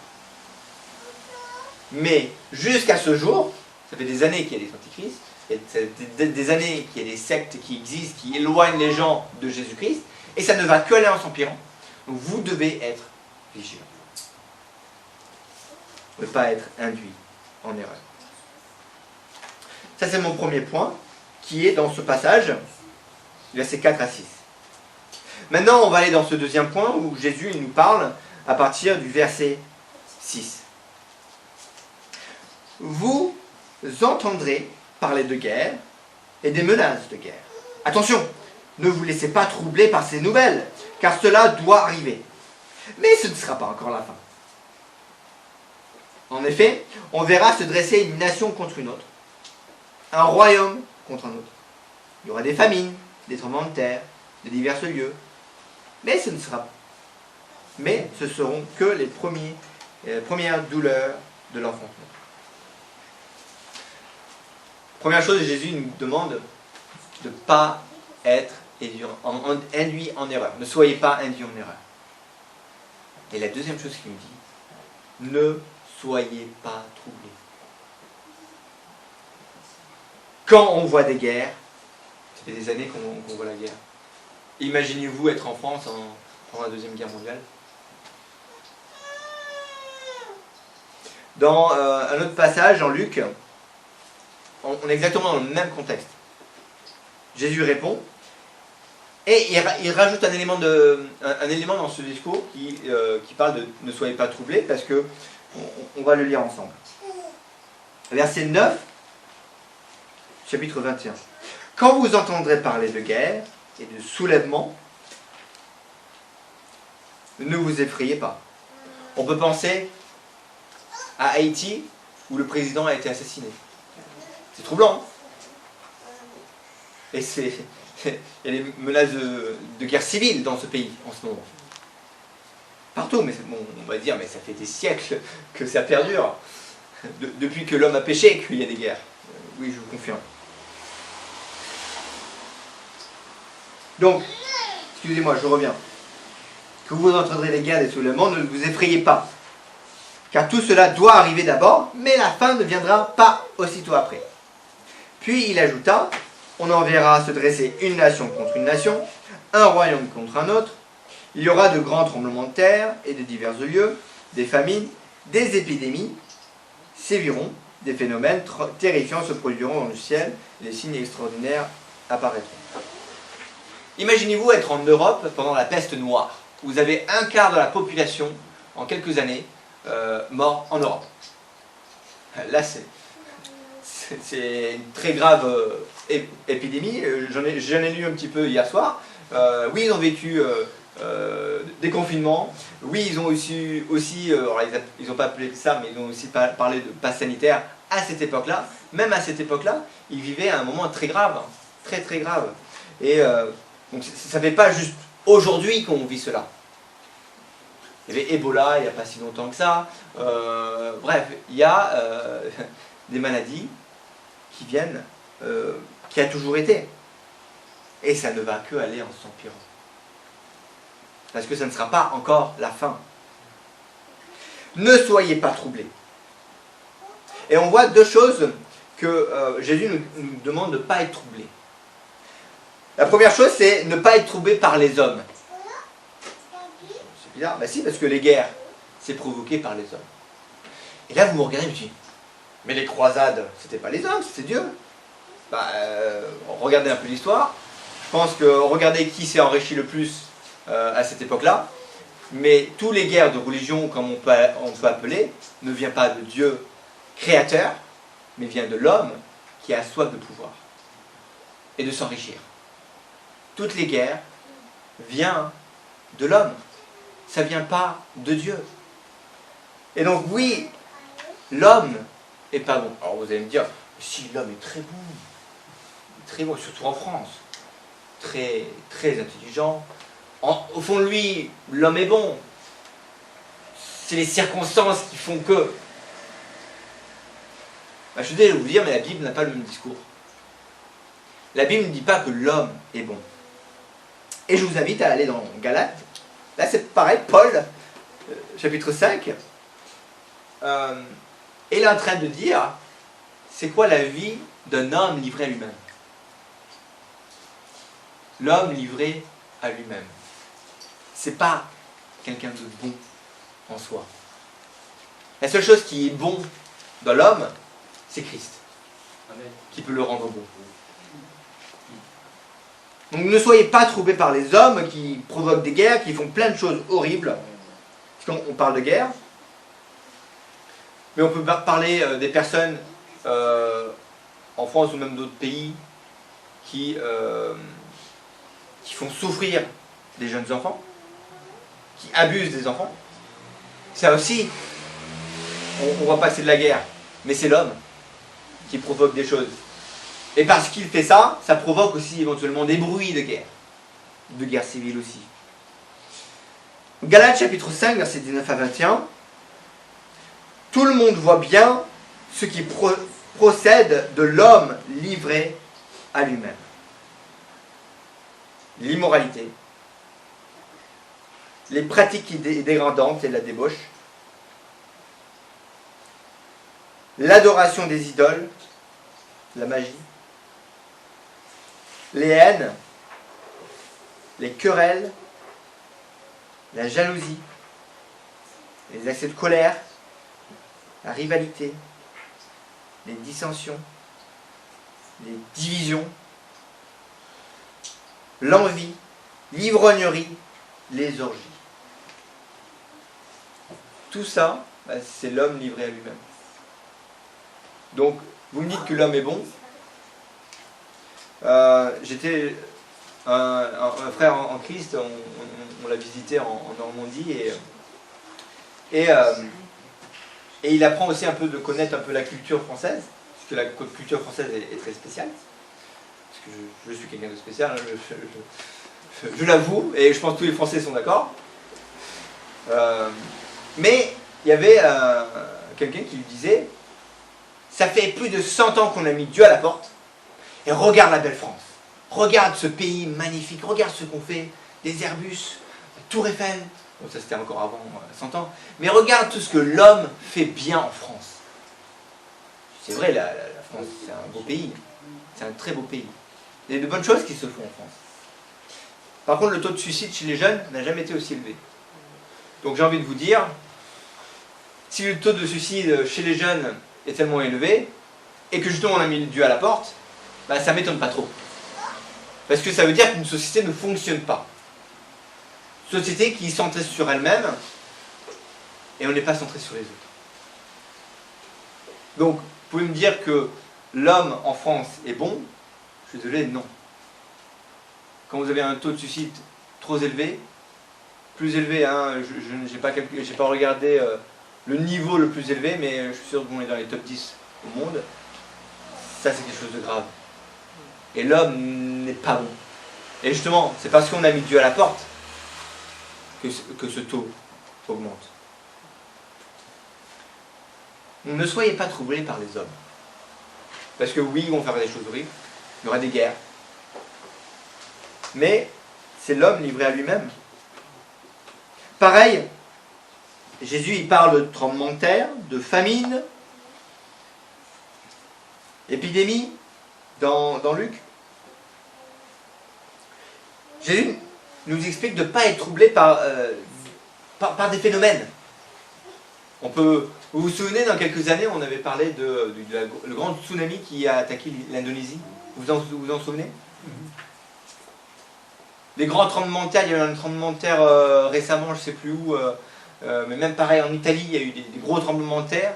Speaker 1: Mais jusqu'à ce jour, ça fait des années qu'il y a des antichrists, Il y a des années qu'il y a des sectes qui existent, qui éloignent les gens de Jésus-Christ, et ça ne va que aller en s'empirant. Donc vous devez être vigilant. Ne pas être induit en erreur. Ça c'est mon premier point, qui est dans ce passage, versets 4 à 6. Maintenant on va aller dans ce deuxième point, où Jésus il nous parle à partir du verset 6. Vous entendrez parler de guerre et des menaces de guerre. Attention, ne vous laissez pas troubler par ces nouvelles, car cela doit arriver. Mais ce ne sera pas encore la fin. En effet, on verra se dresser une nation contre une autre, un royaume contre un autre. Il y aura des famines, des tremblements de terre, de divers lieux. Mais ce seront que les premières douleurs de l'enfantement. Première chose, Jésus nous demande de ne pas être induit en erreur. Ne soyez pas induit en erreur. Et la deuxième chose qu'il nous dit, ne soyez pas troublés. Quand on voit des guerres, ça fait des années qu'on voit la guerre. Imaginez-vous être en France pendant la Deuxième Guerre mondiale. Dans un autre passage, en Luc, on est exactement dans le même contexte. Jésus répond, et il rajoute un élément dans ce discours qui parle de ne soyez pas troublés, parce que on va le lire ensemble. Verset 9, chapitre 21. Quand vous entendrez parler de guerre et de soulèvement, ne vous effrayez pas. On peut penser à Haïti, où le président a été assassiné. C'est troublant. Hein. Et il y a des menaces de guerre civile dans ce pays en ce moment. Partout, mais bon, on va dire, mais ça fait des siècles que ça perdure. Depuis que l'homme a péché, qu'il y a des guerres. Oui, je vous confirme. Donc, excusez-moi, je reviens. Que vous entendrez les guerres et les soulèvements, ne vous effrayez pas. Car tout cela doit arriver d'abord, mais la fin ne viendra pas aussitôt après. Puis il ajouta, on en verra se dresser une nation contre une nation, un royaume contre un autre. Il y aura de grands tremblements de terre et de divers lieux, des famines, des épidémies séviront, des phénomènes terrifiants se produiront dans le ciel, et des signes extraordinaires apparaîtront. Imaginez-vous être en Europe pendant la peste noire. Vous avez un quart de la population, en quelques années, mort en Europe. Là, c'est une très grave épidémie. J'en ai lu un petit peu hier soir. Oui, ils ont vécu des confinements. Oui, ils ont aussi alors ils n'ont pas appelé ça, mais ils ont aussi parlé de passe sanitaire à cette époque-là. Même à cette époque-là, ils vivaient un moment très grave, très très grave. Et donc ça ne fait pas juste aujourd'hui qu'on vit cela. Il y avait Ebola il n'y a pas si longtemps que ça. Bref, il y a des maladies qui viennent, qui a toujours été. Et ça ne va que aller en s'empirant. Parce que ça ne sera pas encore la fin. Ne soyez pas troublés. Et on voit deux choses que Jésus nous demande de ne pas être troublés. La première chose, c'est ne pas être troublé par les hommes. C'est bizarre, bah si, parce que les guerres, c'est provoqué par les hommes. Et là, vous me regardez et vous dites, mais les croisades, c'était pas les hommes, c'était Dieu. Bah, regardez un peu l'histoire. Je pense que regardez qui s'est enrichi le plus à cette époque-là. Mais tous les guerres de religion, comme on peut appeler, ne viennent pas de Dieu créateur, mais vient de l'homme qui a soif de pouvoir et de s'enrichir. Toutes les guerres viennent de l'homme. Ça ne vient pas de Dieu. Et donc oui, l'homme est pas bon. Alors vous allez me dire, si l'homme est très bon, surtout en France, très, très intelligent. Au fond de lui, l'homme est bon. C'est les circonstances qui font que. Bah, je suis désolé de vous dire, mais la Bible n'a pas le même discours. La Bible ne dit pas que l'homme est bon. Et je vous invite à aller dans Galates. Là c'est pareil, Paul, chapitre 5. Il est en train de dire, c'est quoi la vie d'un homme livré à lui-même. L'homme livré à lui-même. C'est pas quelqu'un de bon en soi. La seule chose qui est bon dans l'homme, c'est Christ, qui peut le rendre bon. Donc ne soyez pas troublés par les hommes qui provoquent des guerres, qui font plein de choses horribles. Parce qu'on parle de guerre. Mais on peut parler des personnes en France ou même d'autres pays qui font souffrir des jeunes enfants, qui abusent des enfants. Ça aussi, on va passer de la guerre. Mais c'est l'homme qui provoque des choses. Et parce qu'il fait ça, ça provoque aussi éventuellement des bruits de guerre civile aussi. Galates chapitre 5, versets 19 à 21. Tout le monde voit bien ce qui procède de l'homme livré à lui-même. L'immoralité, les pratiques dégradantes et la débauche, l'adoration des idoles, la magie, les haines, les querelles, la jalousie, les accès de colère, la rivalité, les dissensions, les divisions, l'envie, l'ivrognerie, les orgies. Tout ça, c'est l'homme livré à lui-même. Donc, vous me dites que l'homme est bon. J'étais un frère en Christ, on l'a visité en Normandie et il apprend aussi un peu de connaître un peu la culture française, parce que la culture française est très spéciale. Parce que je suis quelqu'un de spécial, hein, je l'avoue, et je pense que tous les Français sont d'accord. Mais il y avait quelqu'un qui lui disait: ça fait plus de 100 ans qu'on a mis Dieu à la porte, et regarde la belle France. Regarde ce pays magnifique, regarde ce qu'on fait, des Airbus, la Tour Eiffel. Bon, ça c'était encore avant 100 ans. Mais regarde tout ce que l'homme fait bien en France. C'est vrai, la France, c'est un beau pays. C'est un très beau pays. Il y a de bonnes choses qui se font en France. Par contre, le taux de suicide chez les jeunes n'a jamais été aussi élevé. Donc j'ai envie de vous dire, si le taux de suicide chez les jeunes est tellement élevé, et que justement on a mis Dieu à la porte, ça ne m'étonne pas trop. Parce que ça veut dire qu'une société ne fonctionne pas. Une société qui est centrée sur elle-même, et on n'est pas centré sur les autres. Donc, vous pouvez me dire que l'homme en France est bon? Je suis désolé, non. Quand vous avez un taux de suicide trop élevé, plus élevé, hein, je n'ai pas regardé le niveau le plus élevé, mais je suis sûr qu'on est dans les top 10 au monde, ça c'est quelque chose de grave. Et l'homme n'est pas bon. Et justement, c'est parce qu'on a mis Dieu à la porte que ce taux augmente. Ne soyez pas troublés par les hommes. Parce que oui, ils vont faire des choses horribles, il y aura des guerres. Mais c'est l'homme livré à lui-même. Pareil, Jésus il parle de tremblements de terre, de famine, épidémie, dans Luc. Jésus nous explique de ne pas être troublé par des phénomènes. Vous vous souvenez, dans quelques années, on avait parlé le grand tsunami qui a attaqué l'Indonésie. Vous vous en souvenez? Les grands tremblements de terre, il y a eu un tremblement de terre récemment, je ne sais plus où, mais même pareil en Italie, il y a eu des gros tremblements de terre.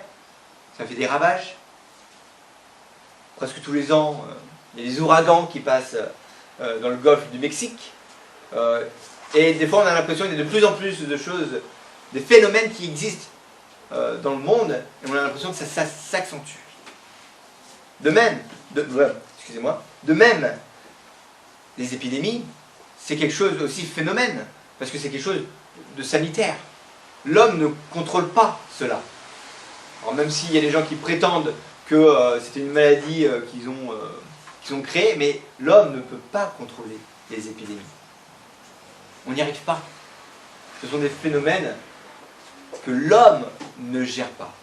Speaker 1: Ça fait des ravages. Presque tous les ans, il y a des ouragans qui passent dans le golfe du Mexique. Et des fois, on a l'impression qu'il y a de plus en plus de choses, des phénomènes qui existent dans le monde, et on a l'impression que ça s'accentue. De même, les épidémies, c'est quelque chose aussi phénomène, parce que c'est quelque chose de sanitaire. L'homme ne contrôle pas cela. Alors même s'il y a des gens qui prétendent que c'était une maladie qu'ils ont créée, mais l'homme ne peut pas contrôler les épidémies. On n'y arrive pas. Ce sont des phénomènes que l'homme ne gère pas.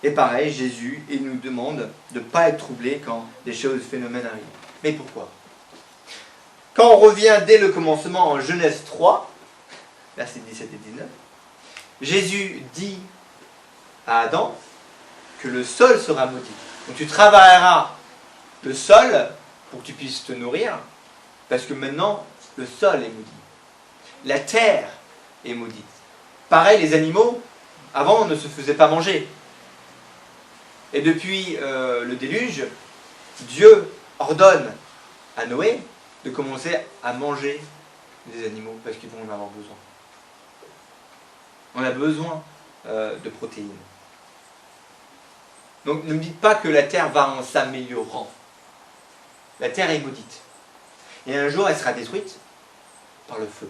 Speaker 1: Et pareil, Jésus, il nous demande de ne pas être troublé quand des choses, phénomènes arrivent. Mais pourquoi? Quand on revient dès le commencement en Genèse 3, versets 17 et 19, Jésus dit à Adam que le sol sera maudit. Donc tu travailleras le sol pour que tu puisses te nourrir, parce que maintenant, le sol est maudit. La terre est maudite. Pareil, les animaux, avant, on ne se faisait pas manger. Et depuis le déluge, Dieu ordonne à Noé de commencer à manger des animaux, parce qu'ils vont en avoir besoin. On a besoin de protéines. Donc ne me dites pas que la terre va en s'améliorant. La terre est maudite. Et un jour, elle sera détruite par le feu.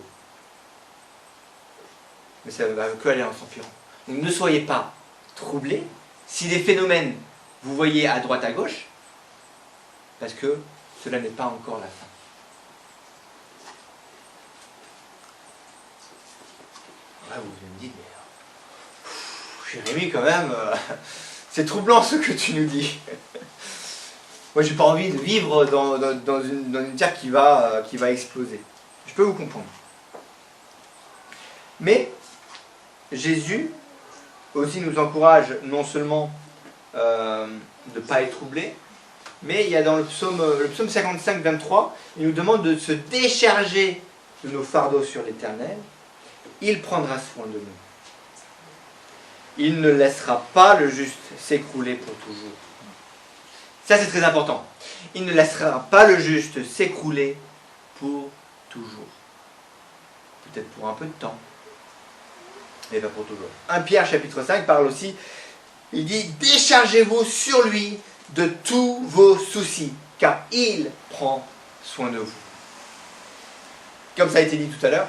Speaker 1: Mais ça ne va que aller en s'empirant. Donc ne soyez pas troublés si des phénomènes vous voyez à droite à gauche, parce que cela n'est pas encore la fin. Là, vous me dites, mais Jérémie, quand même, c'est troublant ce que tu nous dis. Moi, j'ai pas envie de vivre dans une terre qui va exploser. Je peux vous comprendre. Mais Jésus aussi nous encourage non seulement de ne pas être troublé, mais il y a dans le psaume 55, 23, il nous demande de se décharger de nos fardeaux sur l'Éternel. Il prendra soin de nous. Il ne laissera pas le juste s'écrouler pour toujours. Ça, c'est très important. Il ne laissera pas le juste s'écrouler pour toujours. Peut-être pour un peu de temps, mais pas pour toujours. 1 Pierre chapitre 5 parle aussi, il dit « Déchargez-vous sur lui de tous vos soucis, car il prend soin de vous. » Comme ça a été dit tout à l'heure,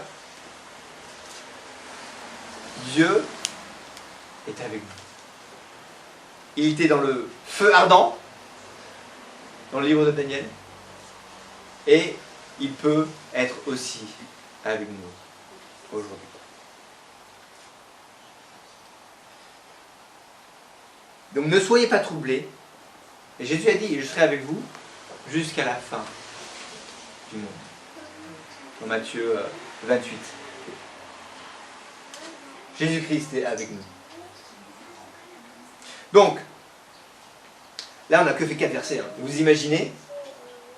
Speaker 1: Dieu est avec nous. Il était dans le feu ardent, dans le livre de Daniel, et il peut être aussi avec nous aujourd'hui. Donc ne soyez pas troublés. Et Jésus a dit, je serai avec vous jusqu'à la fin du monde. Dans Matthieu 28. Jésus-Christ est avec nous. Donc, là on n'a que fait 4 versets. Hein. Vous imaginez,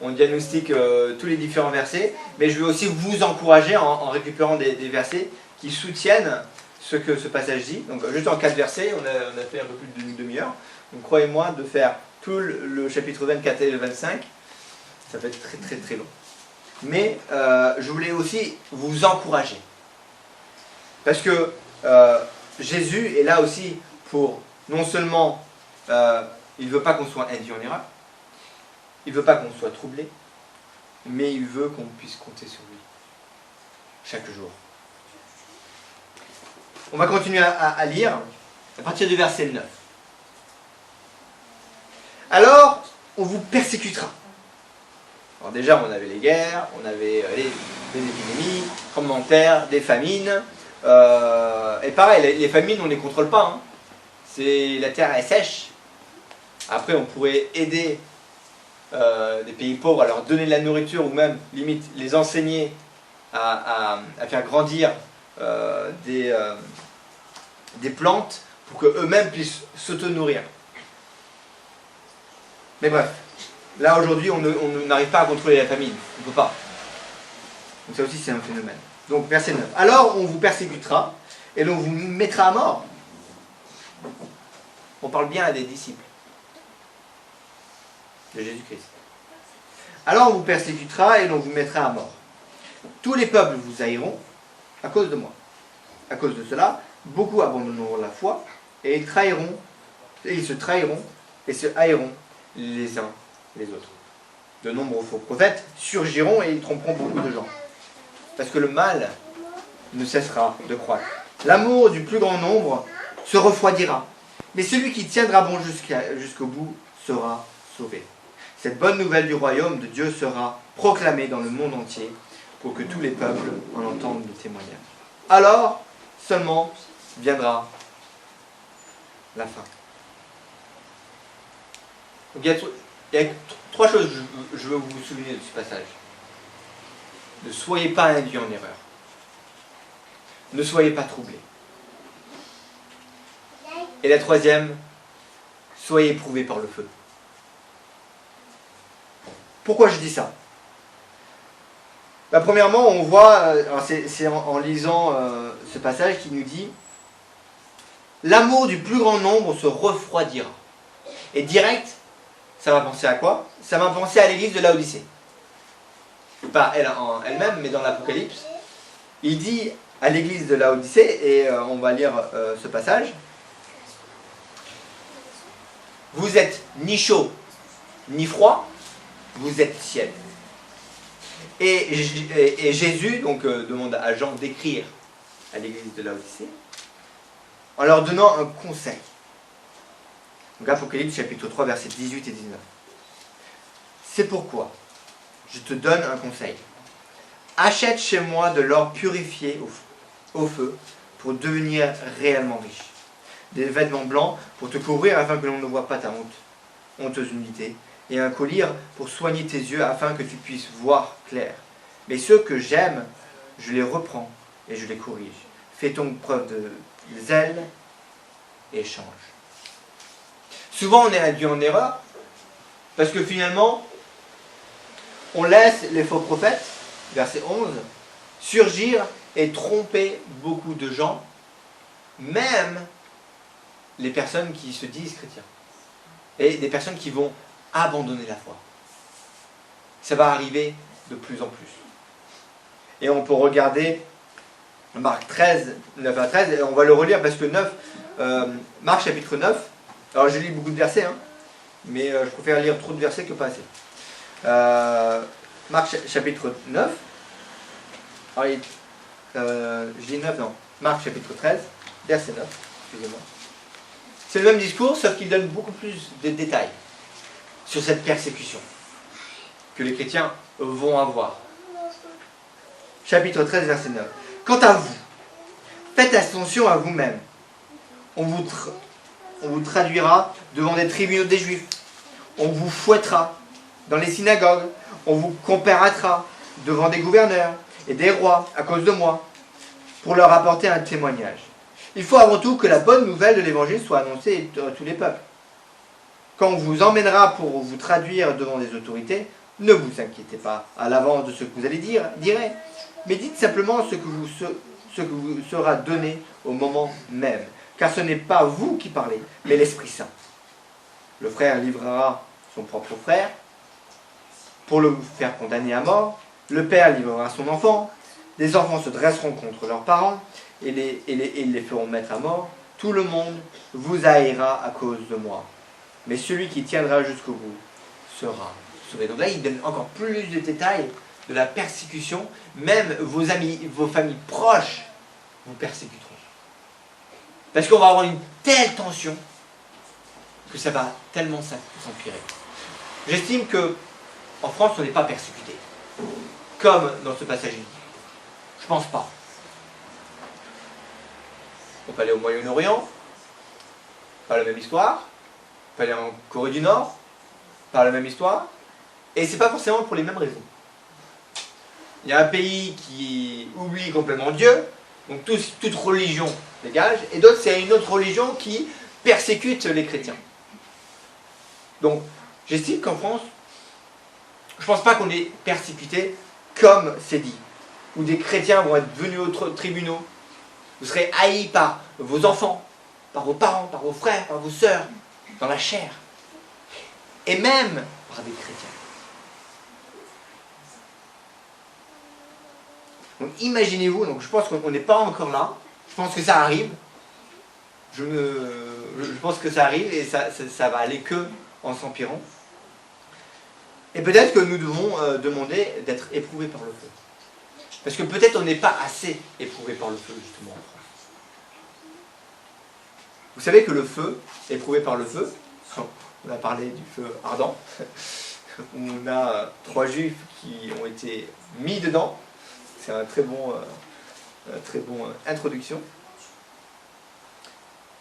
Speaker 1: on diagnostique tous les différents versets, mais je veux aussi vous encourager en récupérant des versets qui soutiennent ce que ce passage dit. Donc juste en 4 versets, on a fait un peu plus d'une demi-heure. Donc croyez-moi, de faire tout le chapitre 24 et le 25, ça va être très très très long. Mais je voulais aussi vous encourager. Parce que Jésus est là aussi pour, non seulement, il ne veut pas qu'on soit induit en erreur, il ne veut pas qu'on soit troublé, mais il veut qu'on puisse compter sur lui, chaque jour. On va continuer à lire, à partir du verset 9. Alors, on vous persécutera. Alors déjà, on avait les guerres, on avait les épidémies, tremblements de terre, des famines. Et pareil, les famines, on ne les contrôle pas. Hein. La terre est sèche. Après, on pourrait aider des pays pauvres à leur donner de la nourriture ou même, limite, les enseigner à faire grandir des plantes pour qu'eux-mêmes puissent s'auto-nourrir. Mais bref, là aujourd'hui, on n'arrive pas à contrôler la famine. On ne peut pas. Donc ça aussi, c'est un phénomène. Donc, verset 9. Alors, on vous persécutera et l'on vous mettra à mort. On parle bien à des disciples de Jésus-Christ. Alors, on vous persécutera et l'on vous mettra à mort. Tous les peuples vous haïront à cause de moi. À cause de cela, beaucoup abandonneront la foi et ils se trahiront et se haïront les uns les autres. De nombreux faux prophètes surgiront et ils tromperont beaucoup de gens. Parce que le mal ne cessera de croître. L'amour du plus grand nombre se refroidira. Mais celui qui tiendra bon jusqu'au bout sera sauvé. Cette bonne nouvelle du royaume de Dieu sera proclamée dans le monde entier pour que tous les peuples en entendent le témoignage. Alors seulement viendra la fin. Donc il y a trois choses que je veux vous souligner de ce passage. Ne soyez pas induits en erreur. Ne soyez pas troublés. Et la troisième, soyez éprouvés par le feu. Pourquoi je dis ça? Premièrement, on voit, c'est en lisant ce passage qui nous dit l'amour du plus grand nombre se refroidira. Et direct, ça m'a pensé à quoi? Ça m'a pensé à l'église de Laodicée. Pas elle en elle-même, mais dans l'Apocalypse. Il dit à l'église de Laodicée, et on va lire ce passage, vous êtes ni chaud ni froid, vous êtes tiède. Et Jésus donc, demande à Jean d'écrire à l'église de Laodicée en leur donnant un conseil. Donc Apocalypse chapitre 3 versets 18 et 19. C'est pourquoi je te donne un conseil. Achète chez moi de l'or purifié au feu pour devenir réellement riche. Des vêtements blancs pour te couvrir afin que l'on ne voit pas ta honteuse nudité. Et un collier pour soigner tes yeux afin que tu puisses voir clair. Mais ceux que j'aime, je les reprends et je les corrige. Fais donc preuve de zèle et change. Souvent on est induit en erreur parce que finalement on laisse les faux prophètes, verset 11, surgir et tromper beaucoup de gens, même les personnes qui se disent chrétiens. Et des personnes qui vont abandonner la foi. Ça va arriver de plus en plus. Et on peut regarder Marc 13, 9 à 13, et on va le relire parce que Marc chapitre 9, alors je lis beaucoup de versets, mais je préfère lire trop de versets que pas assez. Marc chapitre 9, alors, je dis 9, non, Marc chapitre 13, verset 9, excusez-moi. C'est le même discours, sauf qu'il donne beaucoup plus de détails sur cette persécution que les chrétiens vont avoir. Chapitre 13, verset 9. Quant à vous, faites attention à vous-même. On vous traduira devant des tribunaux des Juifs. On vous fouettera dans les synagogues. On vous comparaîtra devant des gouverneurs et des rois à cause de moi, pour leur apporter un témoignage. Il faut avant tout que la bonne nouvelle de l'évangile soit annoncée à tous les peuples. Quand on vous emmènera pour vous traduire devant des autorités, ne vous inquiétez pas à l'avance de ce que vous allez dire, mais dites simplement ce que vous sera donné au moment même. Car ce n'est pas vous qui parlez, mais l'Esprit Saint. Le frère livrera son propre frère pour le faire condamner à mort. Le père livrera son enfant. Les enfants se dresseront contre leurs parents et ils les feront mettre à mort. Tout le monde vous haïra à cause de moi. Mais celui qui tiendra jusqu'au bout sera sauvé. Donc là, il donne encore plus de détails de la persécution. Même vos amis, vos familles proches vous persécuteront. Parce qu'on va avoir une telle tension que ça va tellement s'empirer. J'estime que en France, on n'est pas persécuté. Comme dans ce passage. Je pense pas. On peut aller au Moyen-Orient, pas la même histoire. On peut aller en Corée du Nord, pas la même histoire. Et c'est pas forcément pour les mêmes raisons. Il y a un pays qui oublie complètement Dieu, donc toute religion dégage, et d'autres, c'est une autre religion qui persécute les chrétiens. Donc, j'estime qu'en France, je ne pense pas qu'on est persécuté comme c'est dit, où des chrétiens vont être venus aux tribunaux. Vous serez haïs par vos enfants, par vos parents, par vos frères, par vos sœurs, dans la chair, et même par des chrétiens. Donc imaginez-vous, donc je pense qu'on n'est pas encore là, je pense que ça arrive, je pense que ça arrive et ça va aller que en s'empirant. Et peut-être que nous devons demander d'être éprouvés par le feu. Parce que peut-être on n'est pas assez éprouvés par le feu, justement, en France. Vous savez que le feu, éprouvé par le feu, on a parlé du feu ardent, où on a 3 juifs qui ont été mis dedans. C'est un très bon introduction.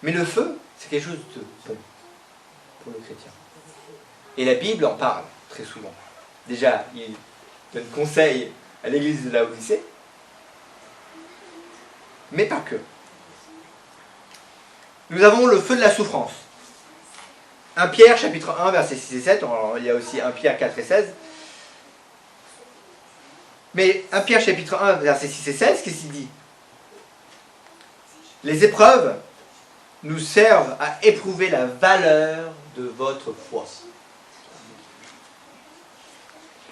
Speaker 1: Mais le feu, c'est quelque chose de bon pour le chrétien. Et la Bible en parle très souvent. Déjà, il donne conseil à l'église de la Odyssée, mais pas que. Nous avons le feu de la souffrance. 1 Pierre, chapitre 1, versets 6 et 7. Alors, il y a aussi 1 Pierre 4 et 16. Mais 1 Pierre, chapitre 1, versets 6 et 16, qu'est-ce qu'il dit? Les épreuves nous servent à éprouver la valeur de votre foi.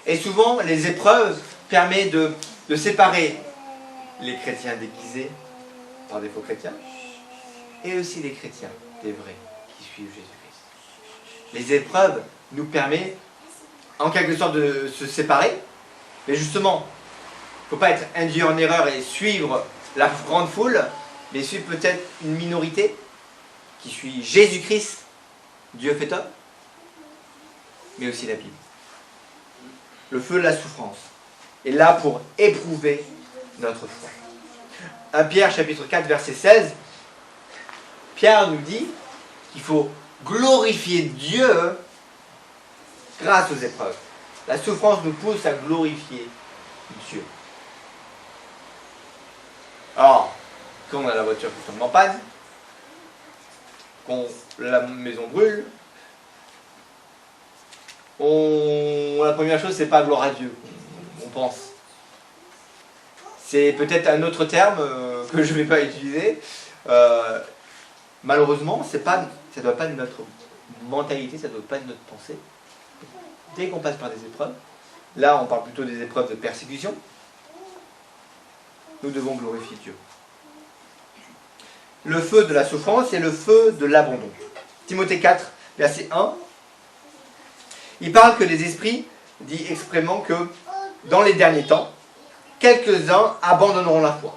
Speaker 1: Et souvent, les épreuves permettent de séparer les chrétiens déguisés par des faux chrétiens et aussi les chrétiens, des vrais, qui suivent Jésus-Christ. Les épreuves nous permettent en quelque sorte de se séparer, mais justement, il ne faut pas être induit en erreur et suivre la grande foule, mais suivre peut-être une minorité qui suit Jésus-Christ, Dieu fait homme, mais aussi la Bible. Le feu de la souffrance est là pour éprouver notre foi. 1 Pierre chapitre 4 verset 16, Pierre nous dit qu'il faut glorifier Dieu grâce aux épreuves. La souffrance nous pousse à glorifier Dieu. Alors, quand on a la voiture qui tombe en panne, quand la maison brûle, la première chose, c'est pas gloire à Dieu, on pense. C'est peut-être un autre terme que je ne vais pas utiliser. Malheureusement, ça ne doit pas être notre mentalité, ça ne doit pas être notre pensée. Dès qu'on passe par des épreuves, là on parle plutôt des épreuves de persécution, nous devons glorifier Dieu. Le feu de la souffrance et le feu de l'abandon. Timothée 4, verset 1. Il parle que les esprits, dit expressément que dans les derniers temps, quelques-uns abandonneront la foi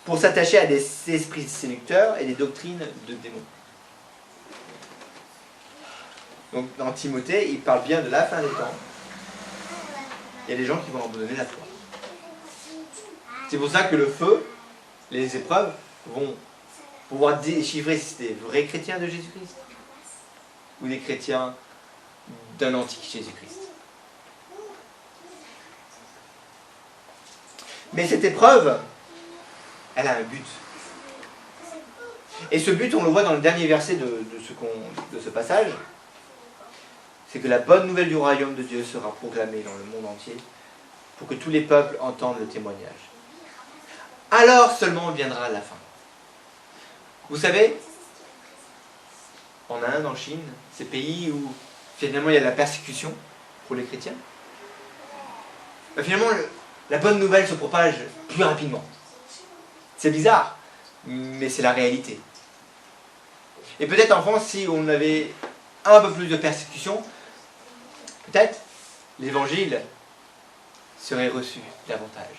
Speaker 1: pour s'attacher à des esprits séducteurs et des doctrines de démons. Donc dans Timothée, il parle bien de la fin des temps. Il y a des gens qui vont abandonner la foi. C'est pour ça que le feu, les épreuves, vont pouvoir déchiffrer si c'est des vrais chrétiens de Jésus-Christ ou des chrétiens d'un antique Jésus-Christ. Mais cette épreuve, elle a un but. Et ce but, on le voit dans le dernier verset de ce passage, c'est que la bonne nouvelle du royaume de Dieu sera proclamée dans le monde entier pour que tous les peuples entendent le témoignage. Alors seulement viendra la fin. Vous savez, en Inde, en Chine, ces pays où finalement il y a de la persécution pour les chrétiens, finalement la bonne nouvelle se propage plus rapidement. C'est bizarre, mais c'est la réalité. Et peut-être en France, si on avait un peu plus de persécution, peut-être l'évangile serait reçu davantage.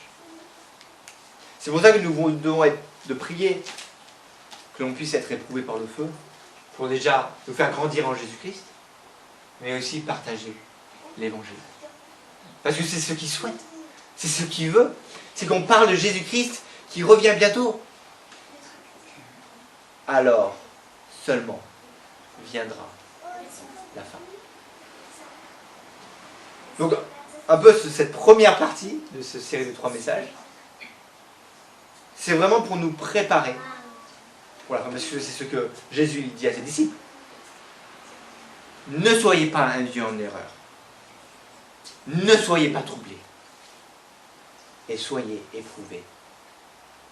Speaker 1: C'est pour ça que nous devons de prier que l'on puisse être éprouvé par le feu, pour déjà nous faire grandir en Jésus-Christ, mais aussi partager l'évangile. Parce que c'est ce qu'il souhaite, c'est ce qu'il veut, c'est qu'on parle de Jésus-Christ qui revient bientôt. Alors seulement viendra la fin. Donc, un peu cette première partie de cette série de 3 messages, c'est vraiment pour nous préparer pour la fin, parce que c'est ce que Jésus dit à ses disciples. Ne soyez pas induits en erreur. Ne soyez pas troublés. Et soyez éprouvés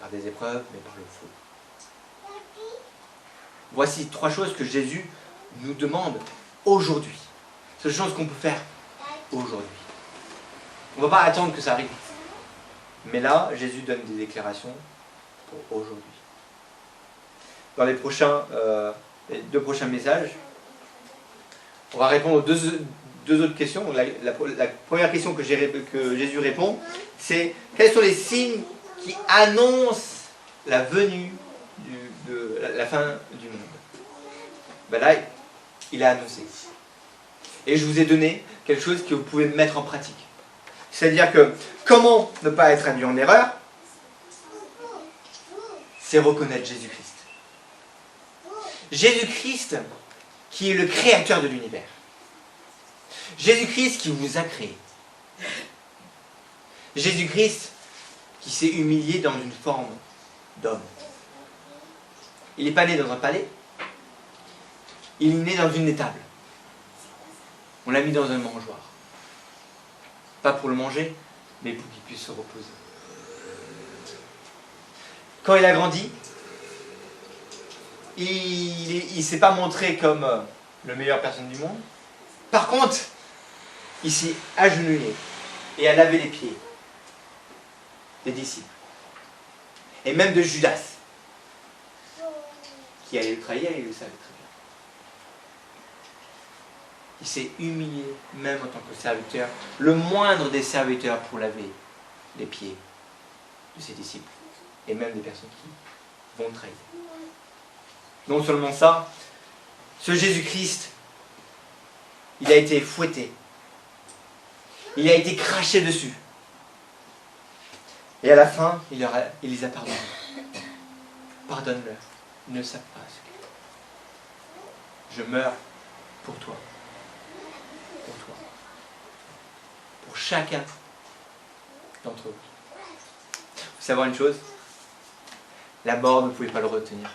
Speaker 1: par des épreuves, mais par le feu. Voici 3 choses que Jésus nous demande aujourd'hui. C'est des choses qu'on peut faire aujourd'hui. On ne va pas attendre que ça arrive. Mais là, Jésus donne des déclarations pour aujourd'hui. Dans les 2 prochains messages, on va répondre aux deux autres questions. La première question que Jésus répond, c'est quels sont les signes qui annoncent la venue de la fin du monde. Ben là, il a annoncé. Et je vous ai donné quelque chose que vous pouvez mettre en pratique. C'est-à-dire que comment ne pas être induit en erreur, c'est reconnaître Jésus-Christ. Jésus-Christ qui est le créateur de l'univers. Jésus-Christ qui vous a créé. Jésus-Christ qui s'est humilié dans une forme d'homme. Il n'est pas né dans un palais. Il est né dans une étable. On l'a mis dans un mangeoire. Pas pour le manger, mais pour qu'il puisse se reposer. Quand il a grandi, il ne s'est pas montré comme le meilleur personne du monde. Par contre, il s'est agenouillé et a lavé les pieds des disciples. Et même de Judas, qui allait le trahir, et il le savait très bien. Il s'est humilié, même en tant que serviteur, le moindre des serviteurs pour laver les pieds de ses disciples, et même des personnes qui vont le trahir. Non seulement ça, ce Jésus-Christ, il a été fouetté, il a été craché dessus, et à la fin, il les a pardonnés. Pardonne-leur, ils ne savent pas ce qu'ils font. Je meurs pour toi. Pour toi. Pour chacun d'entre eux. Vous savez une chose? La mort ne pouvait pas le retenir.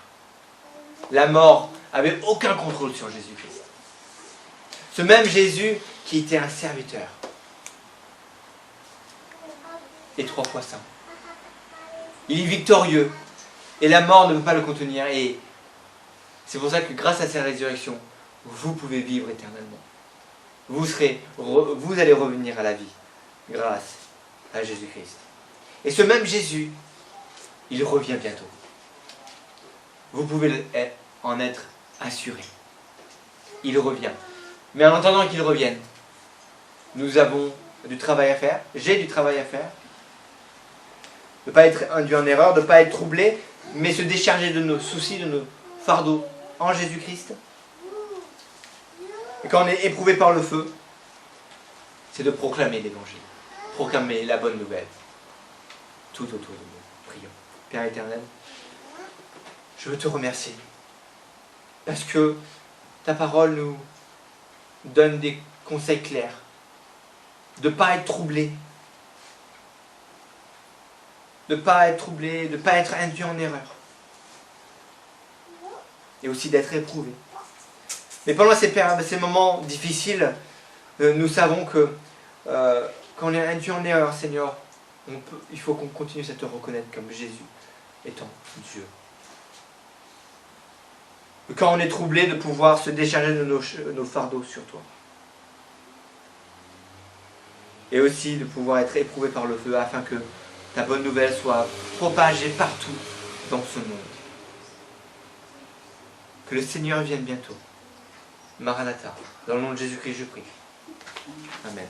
Speaker 1: La mort n'avait aucun contrôle sur Jésus-Christ. Ce même Jésus qui était un serviteur. Et 3 fois saint. Il est victorieux. Et la mort ne peut pas le contenir. Et c'est pour ça que grâce à sa résurrection, vous pouvez vivre éternellement. Vous allez revenir à la vie grâce à Jésus-Christ. Et ce même Jésus, il revient bientôt. Vous pouvez en être assuré. Il revient. Mais en attendant qu'il revienne, nous avons du travail à faire. J'ai du travail à faire. De ne pas être induit en erreur, de ne pas être troublé, mais se décharger de nos soucis, de nos fardeaux en Jésus-Christ. Et quand on est éprouvé par le feu, c'est de proclamer l'évangile, proclamer la bonne nouvelle tout autour de nous. Prions. Père éternel, je veux te remercier parce que ta parole nous donne des conseils clairs, de ne pas être troublé, de ne pas être induit en erreur, et aussi d'être éprouvé. Mais pendant ces moments difficiles, nous savons que quand on est induit en erreur, Seigneur, il faut qu'on continue à te reconnaître comme Jésus étant Dieu. Quand on est troublé, de pouvoir se décharger de nos fardeaux sur toi. Et aussi de pouvoir être éprouvé par le feu afin que ta bonne nouvelle soit propagée partout dans ce monde. Que le Seigneur vienne bientôt. Maranatha. Dans le nom de Jésus-Christ, je prie. Amen.